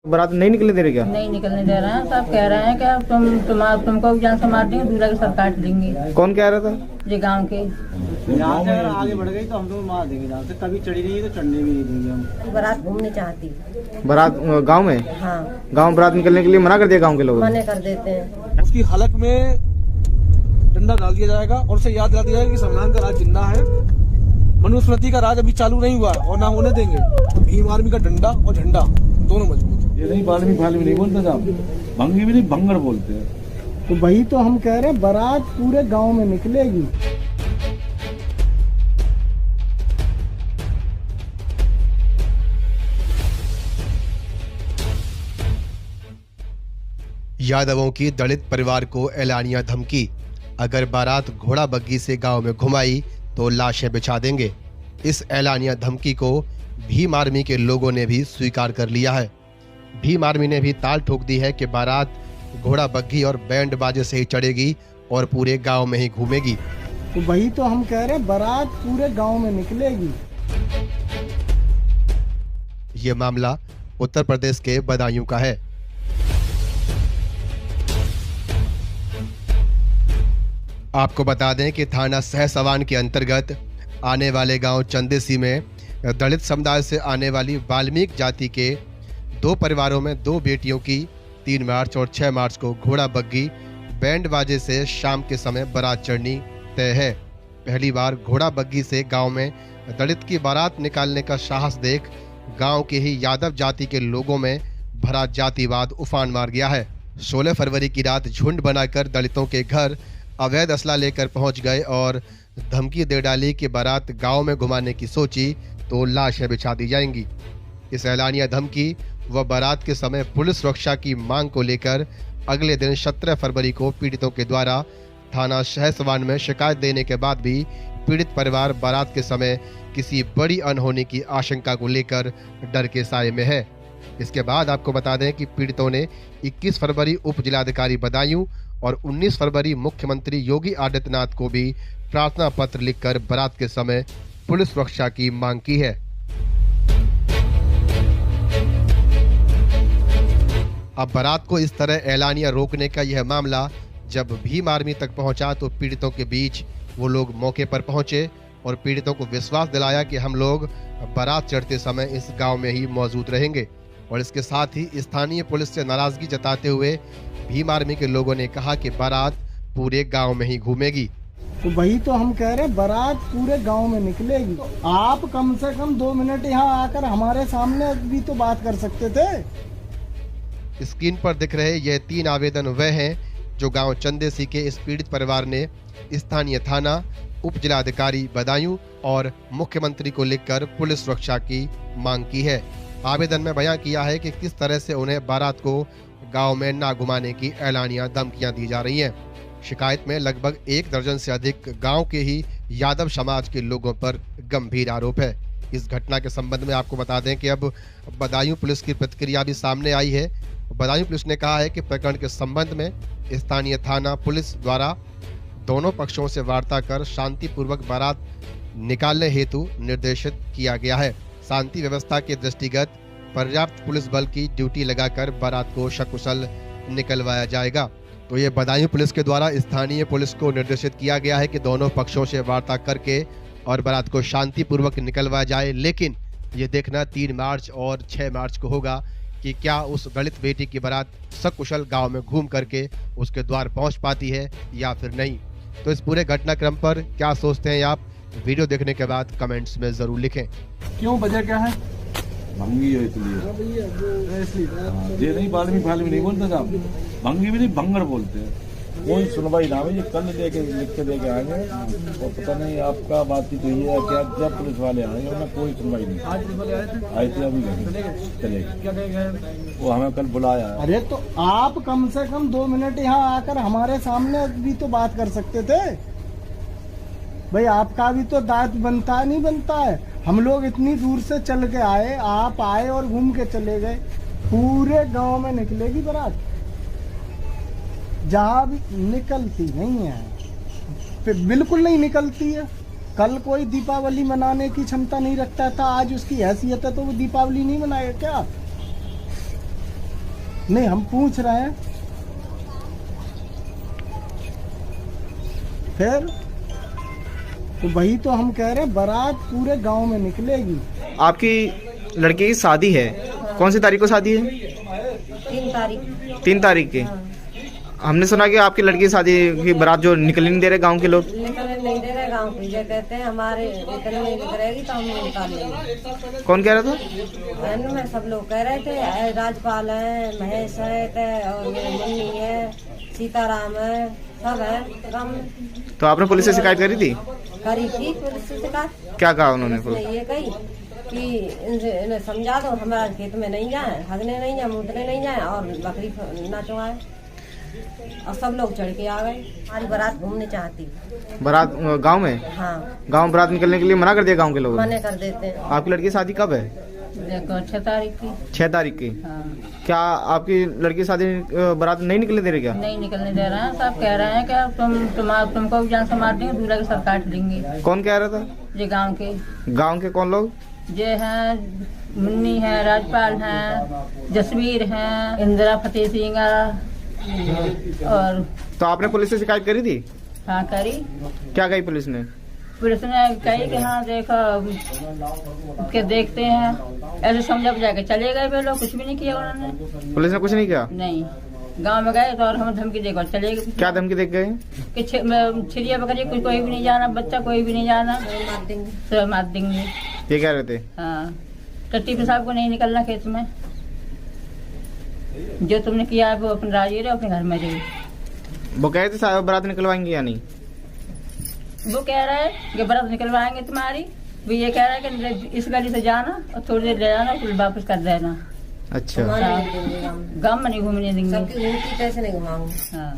बारात नहीं निकलने दे रहे क्या? नहीं निकलने दे रहे हैं। सब कह रहे हैं कि अब तुमको भी जान से मार देंगे, दूल्हा की सब काट देंगे। कौन कह रहा था? ये गांव के। यहाँ से अगर आगे बढ़ गई तो हम तो मार देंगे। जहाँ से कभी चढ़ी नहीं तो चढ़ने भी नहीं देंगे हम। बारात घूमने चाहती। बारात गांव में? हाँ, गांव बारात निकलने के लिए मना कर दिया गांव के लोगों ने? मना कर देते हैं। उसकी हलक में डंडा डाल दिया जाएगा और उसे याद दिला दिया जाएगा कि संविधान का राज जिंदा है, मनुस्मृति का राज अभी चालू नहीं हुआ और ना होने देंगे। तो भीम आर्मी का डंडा और झंडा दोनों मजबूत। ये नहीं बाल्मी फाल्मी नहीं बोलते साहब, भंगी भी नहीं भंगर बोलते हैं। तो वही तो हम कह रहे हैं, बारात पूरे गांव में निकलेगी। यादवों की दलित परिवार को एलानिया धमकी, अगर बारात घोड़ा बग्गी से गांव में घुमाई तो लाशें बिछा देंगे। इस एलानिया धमकी को भीम आर्मी के लोगों ने भी स्वीकार कर लिया है। भीम आर्मी ने भी ताल ठोक दी है कि बारात घोड़ा बग्गी और बैंड बाजे से ही चढ़ेगी और पूरे गांव में ही घूमेगी। तो वही तो हम कह रहे हैं, बारात पूरे गांव में निकलेगी। ये मामला उत्तर प्रदेश के बदायूं का है। आपको बता दें कि थाना सहसवान के अंतर्गत आने वाले गांव चंदेसी में दलित समुदाय से आने वाली वाल्मीकि जाति के 2 परिवारों में 2 बेटियों की 3 मार्च और 6 मार्च को घोड़ा बग्गी बैंड बाजे से शाम के समय बारात चढ़नी तय है। पहली बार घोड़ा बग्गी से गांव में दलित की बारात निकालने का साहस देख गांव के ही यादव जाति के लोगों में भरा जातिवाद उफान मार गया है। 16 फरवरी की रात झुंड बनाकर दलितों के घर अवैध असला लेकर पहुंच गए और धमकी दे डाली कि बारात गांव में घुमाने की सोची तो लाशें बिछा दी जाएंगी। इस एलानिया धमकी व बारात के समय पुलिस सुरक्षा की मांग को लेकर अगले दिन 17 फरवरी को पीड़ितों के द्वारा थाना सहसवान में शिकायत देने के बाद भी पीड़ित परिवार बारात के समय किसी बड़ी अनहोनी की आशंका को लेकर डर के साए में है। इसके बाद आपको बता दें कि पीड़ितों ने 21 फरवरी उप जिलाधिकारी बदायूं और 19 फरवरी मुख्यमंत्री योगी आदित्यनाथ को भी प्रार्थना पत्र लिखकर बारात के समय पुलिस सुरक्षा की मांग की है। अब बारात को इस तरह एलानिया रोकने का यह मामला जब भीम आर्मी तक पहुंचा तो पीड़ितों के बीच वो लोग मौके पर पहुंचे और पीड़ितों को विश्वास दिलाया कि हम लोग बारात चढ़ते समय इस गांव में ही मौजूद रहेंगे। और इसके साथ ही स्थानीय पुलिस से नाराजगी जताते हुए भीम आर्मी के लोगों ने कहा कि बारात पूरे गांव में ही घूमेगी। तो वही तो हम कह रहे हैं, बारात पूरे गांव में निकलेगी। आप कम से कम 2 मिनट यहाँ आकर हमारे सामने भी तो बात कर सकते थे। स्क्रीन पर दिख रहे ये 3 आवेदन वह हैं जो गांव चंदेसी के इस पीड़ित परिवार ने स्थानीय थाना, उप जिलाधिकारी बदायूं और मुख्यमंत्री को लिखकर पुलिस सुरक्षा की मांग की है। आवेदन में बयां किया है कि किस तरह से उन्हें बारात को गांव में ना घुमाने की एलानिया धमकियां दी जा रही हैं। शिकायत में लगभग 1 दर्जन से अधिक गांव के ही यादव समाज के लोगों पर गंभीर आरोप है। इस घटना के संबंध में आपको बता दें कि अब बदायूं पुलिस की प्रतिक्रिया भी सामने आई है। बदायूं पुलिस ने कहा है कि प्रकरण के संबंध में स्थानीय थाना पुलिस द्वारा दोनों पक्षों से वार्ता कर शांतिपूर्वक बारात निकालने हेतु निर्देशित किया गया है। शांति व्यवस्था के दृष्टिगत पर्याप्त पुलिस बल की ड्यूटी लगाकर बारात को सकुशल निकलवाया जाएगा। तो ये बदायूं पुलिस के द्वारा स्थानीय पुलिस को निर्देशित किया गया है कि दोनों पक्षों से वार्ता करके और बारात को शांतिपूर्वक निकलवाया जाए। लेकिन ये देखना 3 मार्च और 6 मार्च को होगा कि क्या उस दलित बेटी की बारात सकुशल गांव में घूम करके उसके द्वार पहुंच पाती है या फिर नहीं। तो इस पूरे घटनाक्रम पर क्या सोचते हैं आप, वीडियो देखने के बाद कमेंट्स में जरूर लिखें। क्यों, वजह क्या है? भंगी है इसलिए। ये नहीं बाल्मी फाल्मी नहीं बोलते साहब, भंगी भी नहीं भंगर बोलते हैं। कोई सुनवाई ना हुई, कल लेके लिख के देके आएंगे और पता नहीं आपका बातचीत हुई है क्या, जब पुलिस वाले आएंगे उन्हें कोई सुनवाई नहीं। आज पुलिस वाले आए थे अभी चले गए। क्या कहेंगे? वो हमें कल बुलाया है। अरे तो आप कम से कम 2 मिनट यहाँ आकर हमारे सामने भी तो बात कर सकते थे भाई। आपका भी तो दायित्व बनता है, नहीं बनता है? हम लोग इतनी दूर से चल के आए, आप आए और घूम के चले गए। पूरे गांव में निकलेगी बारात, जहां भी निकलती नहीं है, बिल्कुल नहीं निकलती है। कल कोई दीपावली मनाने की क्षमता नहीं रखता था, आज उसकी हैसियत है तो वो दीपावली नहीं मनाएगा क्या? नहीं, हम पूछ रहे हैं। फिर तो वही तो हम कह रहे हैं, बारात पूरे गांव में निकलेगी। आपकी लड़की की शादी है, कौन सी तारीख को शादी है? 3 तारीख। 3 तारीख की। हमने सुना कि आपकी लड़की की शादी की बारात जो निकलने नहीं दे रहे गांव के लोग। निकलने नहीं दे रहे गाँव के, ये कहते हैं हमारे निकलने नहीं करेगी तो हम निकाल लेंगे। कौन कह रहा था? बहनों में सब लोग कह रहे थे, राजपाल है, महेश है और मुन्नी है, सीताराम है, सब है गाँव में। तो आपने पुलिस से शिकायत करी थी? करी थी पुलिस से शिकायत। क्या कहा उन्होंने? उसने ये कही कि इन्हें समझा दो, हमारा खेत में नहीं जाए, हगने नहीं जाए, मूतने नहीं जाए और बकरी ना चुराए। और सब लोग चढ़ के आ गए। हमारी बारात घूमने चाहती। बारात गांव में? हाँ, गांव बारात निकलने के लिए मना कर दिया गांव के लोगों ने? मने कर देते हैं। आपकी लड़की की शादी कब है? देखो 6 तारीख की। 6 तारीख की। हाँ। क्या आपकी लड़की की शादी बारात नहीं निकलने दे रही क्या? नहीं निकलने दे रहे हैं, सब कह रहे हैं कि तुमको भी जान से मार देंगे, दूल्हा की सरकार लेंगे। कौन कह रहा था? ये गांव के। गांव के कौन लोग? ये हैं मुन्नी है, राजपाल हैं, जसवीर हैं, इंदिरा फतेह सिंह और। तो आपने पुलिस से शिकायत करी थी? हाँ करी। क्या कही पुलिस ने? पुलिस ने कही कि हाँ देखो के देखते हैं, ऐसे समझा बुझा के चले गए वे लोग, कुछ भी नहीं किया उन्होंने। पुलिस ने कुछ नहीं किया? नहीं, गांव में गए तो और हम धमकी देकर चले गए। क्या धमकी देख गए? कि छिड़िया बकरिया कोई भी नहीं जाना, बच्चा कोई भी नहीं जाना, सब मार देंगे। ये कह रहे थे? हाँ, टट्टी पेशाब को नहीं निकलना खेत में, जो तुमने किया है वो अपने राजी रहे, अपने घर में रहे। वो कह रहे थे बारात निकलवाएंगे या नहीं? वो कह रहा है कि बारात निकलवाएंगे तुम्हारी, वो ये कह रहा है कि इस गली से जाना और थोड़ी देर ले जाना, फिर वापस कर देना। अच्छा, गाँव में नहीं घूमने देंगे। सबकी घूमती कैसे नहीं घुमाऊंगी। हाँ।